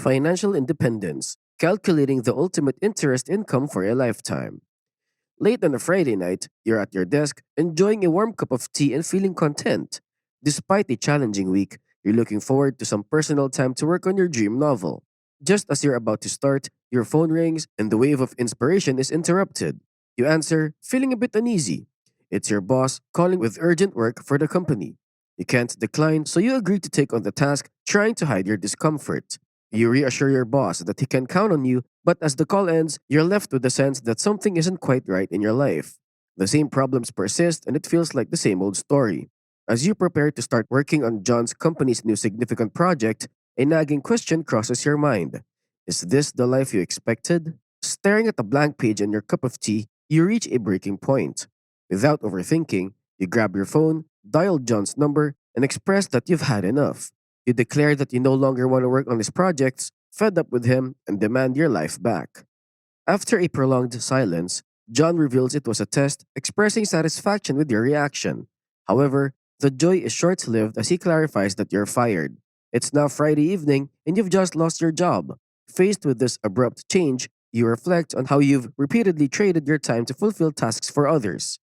Financial independence, calculating the ultimate interest income for a lifetime. Late on a Friday night, you're at your desk, enjoying a warm cup of tea and feeling content. Despite a challenging week, you're looking forward to some personal time to work on your dream novel. Just as you're about to start, your phone rings and the wave of inspiration is interrupted. You answer, feeling a bit uneasy. It's your boss calling with urgent work for the company. You can't decline, so you agree to take on the task, trying to hide your discomfort. You reassure your boss that he can count on you, but as the call ends, you're left with the sense that something isn't quite right in your life. The same problems persist, and it feels like the same old story. As you prepare to start working on John's company's new significant project, a nagging question crosses your mind. Is this the life you expected? Staring at the blank page and your cup of tea, you reach a breaking point. Without overthinking, you grab your phone, dial John's number, and express that you've had enough. You declare that you no longer want to work on his projects, fed up with him, and demand your life back. After a prolonged silence, John reveals it was a test, expressing satisfaction with your reaction. However, the joy is short lived as he clarifies that you're fired. It's now Friday evening, and you've just lost your job. Faced with this abrupt change, you reflect on how you've repeatedly traded your time to fulfill tasks for others.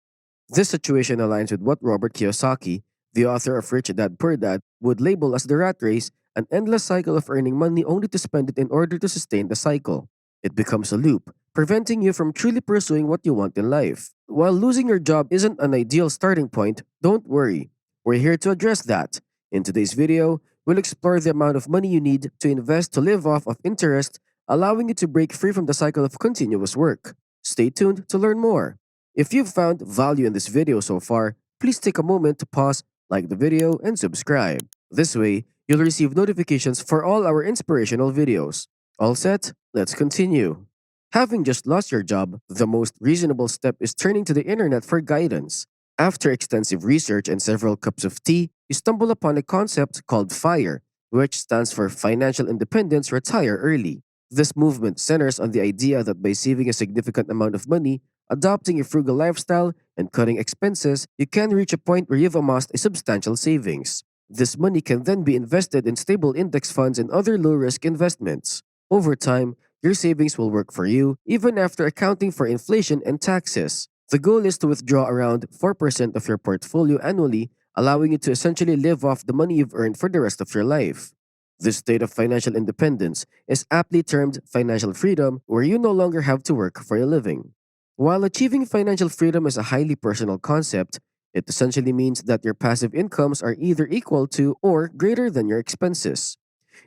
This situation aligns with what Robert Kiyosaki, the author of Rich Dad Poor Dad, would label as the rat race, an endless cycle of earning money only to spend it in order to sustain the cycle. It becomes a loop, preventing you from truly pursuing what you want in life. While losing your job isn't an ideal starting point, don't worry. We're here to address that. In today's video, we'll explore the amount of money you need to invest to live off of interest, allowing you to break free from the cycle of continuous work. Stay tuned to learn more. If you've found value in this video so far, please take a moment to pause, like the video, and subscribe. This way, you'll receive notifications for all our inspirational videos. All set? Let's continue. Having just lost your job, the most reasonable step is turning to the internet for guidance. After extensive research and several cups of tea, you stumble upon a concept called FIRE, which stands for Financial Independence Retire Early. This movement centers on the idea that by saving a significant amount of money, adopting a frugal lifestyle, and cutting expenses, you can reach a point where you've amassed a substantial savings. This money can then be invested in stable index funds and other low risk investments. Over time, your savings will work for you even after accounting for inflation and taxes. The goal is to withdraw around 4% of your portfolio annually, allowing you to essentially live off the money you've earned for the rest of your life. This state of financial independence is aptly termed financial freedom, where you no longer have to work for a living. While achieving financial freedom is a highly personal concept, it essentially means that your passive incomes are either equal to or greater than your expenses.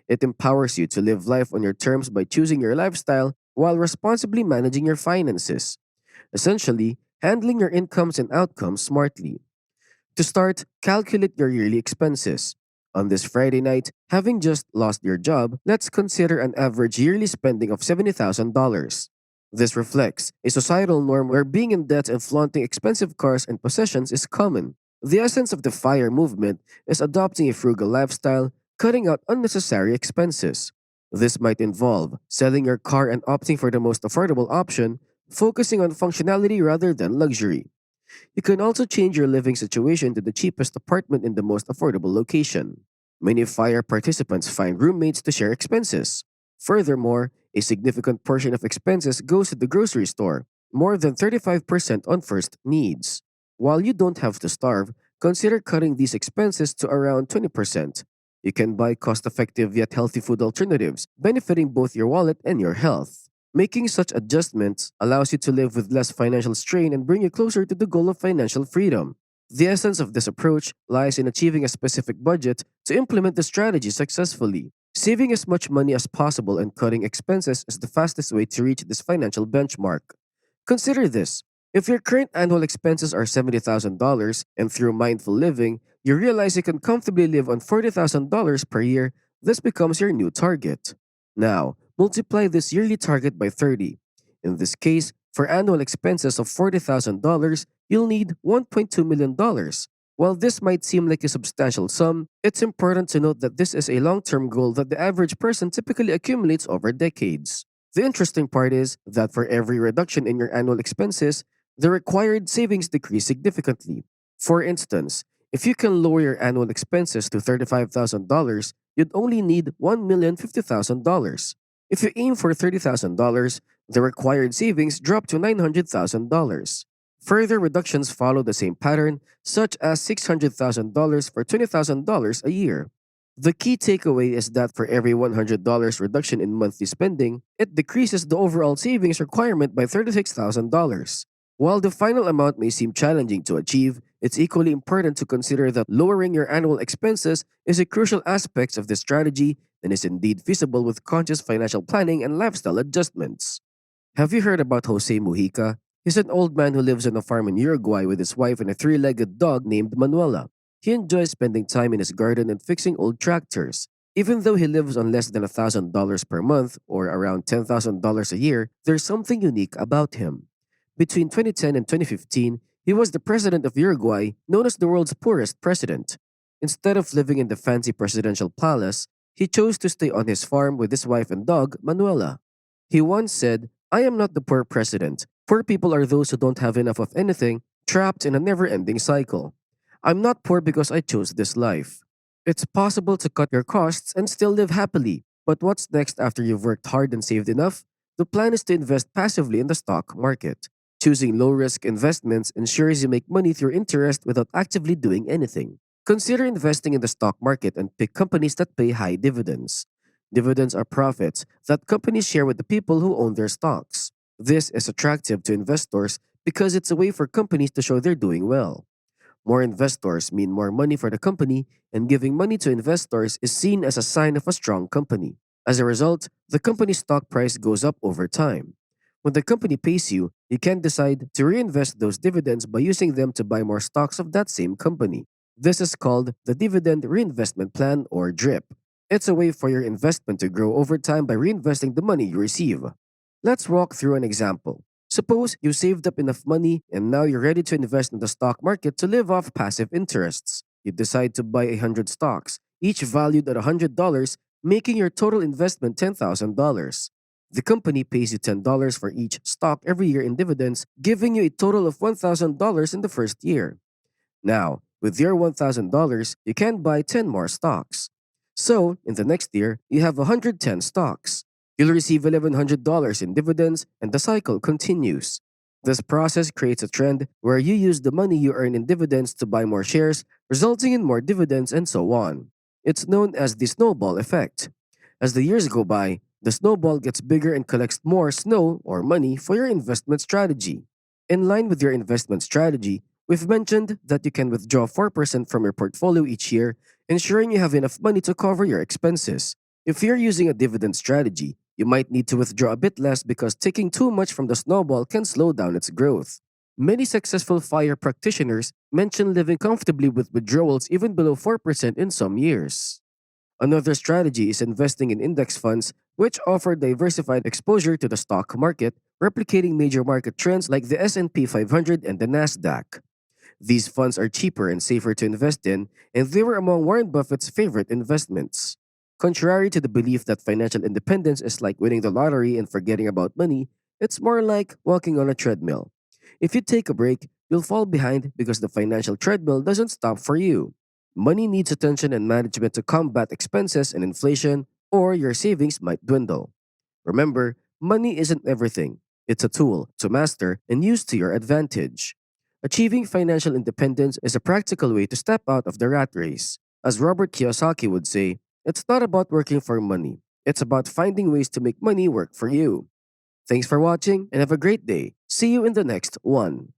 It empowers you to live life on your terms by choosing your lifestyle while responsibly managing your finances. Essentially, handling your incomes and outcomes smartly. To start, calculate your yearly expenses. On this Friday night, having just lost your job, let's consider an average yearly spending of $70,000. This reflects a societal norm where being in debt and flaunting expensive cars and possessions is common. The essence of the FIRE movement is adopting a frugal lifestyle, cutting out unnecessary expenses. This might involve selling your car and opting for the most affordable option, focusing on functionality rather than luxury. You can also change your living situation to the cheapest apartment in the most affordable location. Many FIRE participants find roommates to share expenses. Furthermore, a significant portion of expenses goes to the grocery store, more than 35% on first needs. While you don't have to starve, consider cutting these expenses to around 20%. You can buy cost effective yet healthy food alternatives, benefiting both your wallet and your health. Making such adjustments allows you to live with less financial strain and bring you closer to the goal of financial freedom. The essence of this approach lies in achieving a specific budget to implement the strategy successfully. Saving as much money as possible and cutting expenses is the fastest way to reach this financial benchmark. Consider this. If your current annual expenses are $70,000 and through mindful living, you realize you can comfortably live on $40,000 per year, this becomes your new target. Now, multiply this yearly target by 30. In this case, for annual expenses of $40,000, you'll need $1.2 million. While this might seem like a substantial sum, it's important to note that this is a long term goal that the average person typically accumulates over decades. The interesting part is that for every reduction in your annual expenses, the required savings decrease significantly. For instance, if you can lower your annual expenses to $35,000, you'd only need $1,050,000. If you aim for $30,000, the required savings drop to $900,000. Further reductions follow the same pattern, such as $600,000 for $20,000 a year. The key takeaway is that for every $100 reduction in monthly spending, it decreases the overall savings requirement by $36,000. While the final amount may seem challenging to achieve, it's equally important to consider that lowering your annual expenses is a crucial aspect of this strategy and is indeed feasible with conscious financial planning and lifestyle adjustments. Have you heard about Jose Mujica? He's an old man who lives on a farm in Uruguay with his wife and a three-legged dog named Manuela. He enjoys spending time in his garden and fixing old tractors. Even though he lives on less than $1,000 per month, or around $10,000 a year, there's something unique about him. Between 2010 and 2015, he was the president of Uruguay, known as the world's poorest president. Instead of living in the fancy presidential palace, he chose to stay on his farm with his wife and dog, Manuela. He once said, "I am not the poor president. Poor people are those who don't have enough of anything, trapped in a never ending cycle. I'm not poor because I chose this life." It's possible to cut your costs and still live happily. But what's next after you've worked hard and saved enough? The plan is to invest passively in the stock market. Choosing low risk investments ensures you make money through interest without actively doing anything. Consider investing in the stock market and pick companies that pay high dividends. Dividends are profits that companies share with the people who own their stocks. This is attractive to investors because it's a way for companies to show they're doing well. More investors mean more money for the company, and giving money to investors is seen as a sign of a strong company. As a result, the company's stock price goes up over time. When the company pays you, you can decide to reinvest those dividends by using them to buy more stocks of that same company. This is called the Dividend Reinvestment Plan or DRIP. It's a way for your investment to grow over time by reinvesting the money you receive. Let's walk through an example. Suppose you saved up enough money and now you're ready to invest in the stock market to live off passive interests. You decide to buy 100 stocks, each valued at $100, making your total investment $10,000. The company pays you $10 for each stock every year in dividends, giving you a total of $1,000 in the first year. Now, with your $1,000, you can buy 10 more stocks. So, in the next year, you have 110 stocks. You'll receive $1,100 in dividends, and the cycle continues. This process creates a trend where you use the money you earn in dividends to buy more shares, resulting in more dividends, and so on. It's known as the snowball effect. As the years go by, the snowball gets bigger and collects more snow or money for your investment strategy. In line with your investment strategy, we've mentioned that you can withdraw 4% from your portfolio each year, ensuring you have enough money to cover your expenses. If you're using a dividend strategy, you might need to withdraw a bit less because taking too much from the snowball can slow down its growth. Many successful FIRE practitioners mention living comfortably with withdrawals even below 4% in some years. Another strategy is investing in index funds, which offer diversified exposure to the stock market, replicating major market trends like the S&P 500 and the Nasdaq. These funds are cheaper and safer to invest in, and they were among Warren Buffett's favorite investments. Contrary to the belief that financial independence is like winning the lottery and forgetting about money, it's more like walking on a treadmill. If you take a break, you'll fall behind because the financial treadmill doesn't stop for you. Money needs attention and management to combat expenses and inflation, or your savings might dwindle. Remember, money isn't everything. It's a tool to master and use to your advantage. Achieving financial independence is a practical way to step out of the rat race. As Robert Kiyosaki would say, it's not about working for money. It's about finding ways to make money work for you. Thanks for watching and have a great day. See you in the next one.